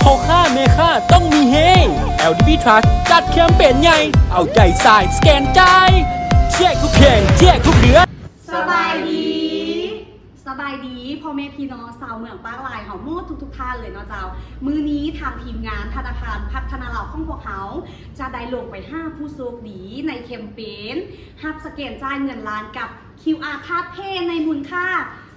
พ่อค้าแม่ค้าต้องมีเฮ LDB Truck จัดแคมเปญใหญ่เอาใจใส่สแกนจ่ายแจกทุกแข่งแจกทุกเดือนสบายดีพ่อแม่พี่น้องชาวเมืองปากลายเฮาหมดทุกท่านเลยเนาะเจ้ามื้อนี้ทางทีมงานธนาคารพัฒนาลาวของพวกเขาจะได้ลงไป5ผู้โชคดีในแคมเปญฮับสแกนจ่ายเงินล้านกับ QR Card Pay ในมูลค่า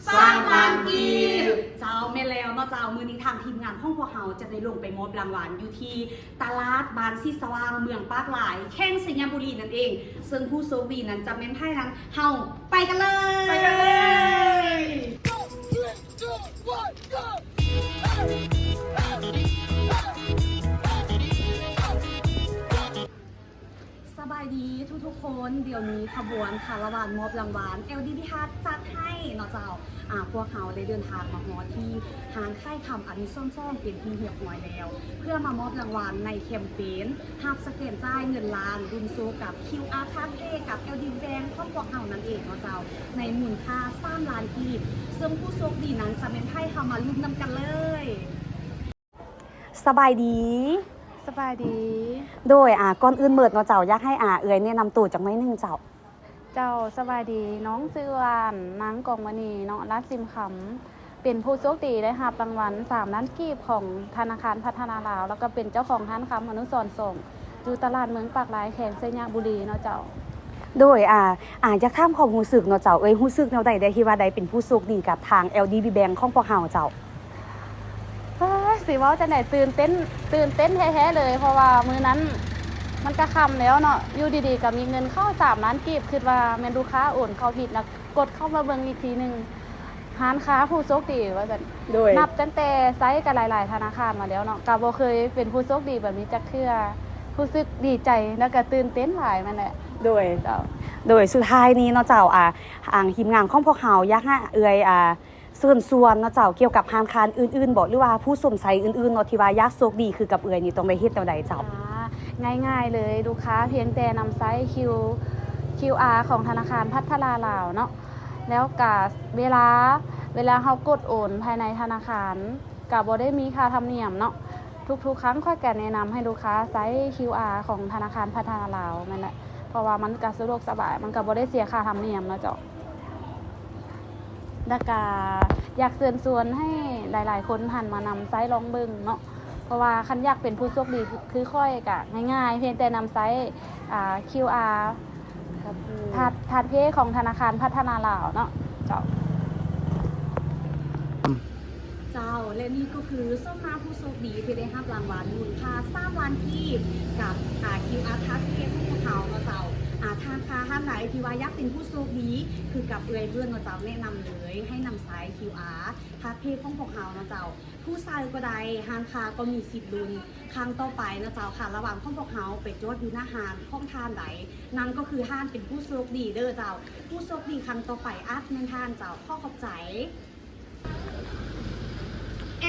3,000 กีบเจ้าแม่แล้วเนาะเจ้ามื้อนี้ทางทีมงานของพวกเขาจะได้ลงไปมอบรางวัลอยู่ที่ตลาดบานซีสว่างเมืองปากลายแข้งสยามบุรีนั่นเองซึ่งผู้โชคดีนั้นจะเป็นไพ่นั้นเฮาไปกันเลยสบายดีทุกคนเดี๋ยวนี้ขบวนคาราวานมอบรางวัล LDB Truck จัดให้เนาะเจ้าพวกเขาได้เดินทางมาฮอที่ห้างค่ายคำอันนี้ซ่อมเป็นที่เหี่ยวหอยแล้วเพื่อมามอบรางวัลในแคมเปญฮับสแกนจ่ายเงินล้านรุนโซกับ QR Card Pay กับ LDB Bank ของพวกเขานั่นเองเนาะเจ้าในมูลค่า3 ล้านกีบซึ่งผู้โชคดีนั้นจะเป็นไพ่เข้ามาลุ้นนำกันเลยสบายดีโดยก่อนอื่นเมิดเนาะเจ้าอยากให้เอ่ยแนะนำตัวจังไว้นึงเจ้าสบายดีน้องชื่อว่านางกองมณีเนาะรัตซิมคำเป็นผู้โชคดีได้รับรางวัล3 ล้านกีบของธนาคารพัฒนาลาวแล้วก็เป็นเจ้าของร้านคำอนุสรณ์ส่งอยู่ตลาดเมืองปากลายแขวงสยามบุรีเนาะเจ้าโดยอยากถามความรู้สึกเนาะเจ้ารู้สึกแนวใดได้ที่ว่าได้เป็นผู้โชคดีกับทาง LDB Bank ของพวกเฮาเจ้าสิว่าจะไหนตื่นเต้นแท้ๆเลยเพราะว่ามื้อนั้นมันก็ค่ำแล้วเนาะอยู่ดีๆก็มีเงินเข้า3 ล้านกีบคิดว่าแม่นลูกค้าโอนเข้าผิดนะกดเข้ามาเบิ่งอีกทีนึงร้านค้าผู้โชคดีว่าซั่นนับตั้งแต่ไซส์กับหลายๆธนาคารมาแล้วเนาะก็บ่เคยเป็นผู้โชคดีแบบนี้จักเทื่อรู้สึกดีใจแล้วก็ตื่นเต้นหลายมันแหละโดยสุดท้ายนี้เนาะเจ้าทีมงานของพวกเฮาอยากให้เอ่ยเชิญชวนเนาะเจ้าเกี่ยวกับธนาคารอื่นๆบ่หรือว่าผู้สนใจอื่นๆเนาะที่ว่าอยากโชคดีคือกับเอ่ยนี่ต้องไปเฮ็ดแนวใดเจ้าง่ายๆเลยลูกค้าเพียงแต่นำไซส์ QR ของธนาคารพัฒนาลาวเนาะแล้วก็เวลาเฮากดโอนภายในธนาคารก็บ่ได้มีค่าธรรมเนียมเนาะทุกๆครั้งค่อยก็แนะนำให้ลูกค้าไซส์ QR ของธนาคารพัฒนาลาวนั่นแหละเพราะว่ามันก็สะดวกสบายมันก็บ่ได้เสียค่าธรรมเนียมเนาะเจ้าแล้วก็อยากเชิญชวนให้หลายๆคนหันมานำไซส์ลองเบิ่งเนาะเพราะว่าคันอยากเป็นผู้โชคดีคือค่อยกะง่ายๆเพียงแต่นำไซส์QR ทัดเพย์ของธนาคารพัฒนาลาวเนาะเจ้าและนี่ก็คือส้มมาผู้โชคดีที่ได้รับรางวัลมูลค่า3 ล้านกีบกับQR Card Pay ของพวกเขาเนาะเจ้าทางค้าท่านไหนที่ว่าอยากเป็นผู้โชคดีคือกับเพื่อนเนาะเจ้าแนะนำเลยให้นำไซส์ QR Card Pay ของพวกเขาเนาะเจ้าผู้ชายก็ได้ห้างค้าก็มีสิทธิ์ลุ้นครั้งต่อไปเนาะเจ้าค่ะระหว่างของพวกเขาไปจดอยู่หน้าห้างของทานใดนั่นก็คือท่านเป็นผู้โชคดีเด้อเจ้าผู้โชคดีครั้งต่อไปอาจเป็นท่านเจ้าข้อขอบใจ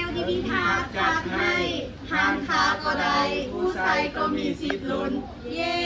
LDB Truck จัดให้ห้างค้าก็ได้ผู้ใส่ก็มีสิทธิ์ลุ้นเย้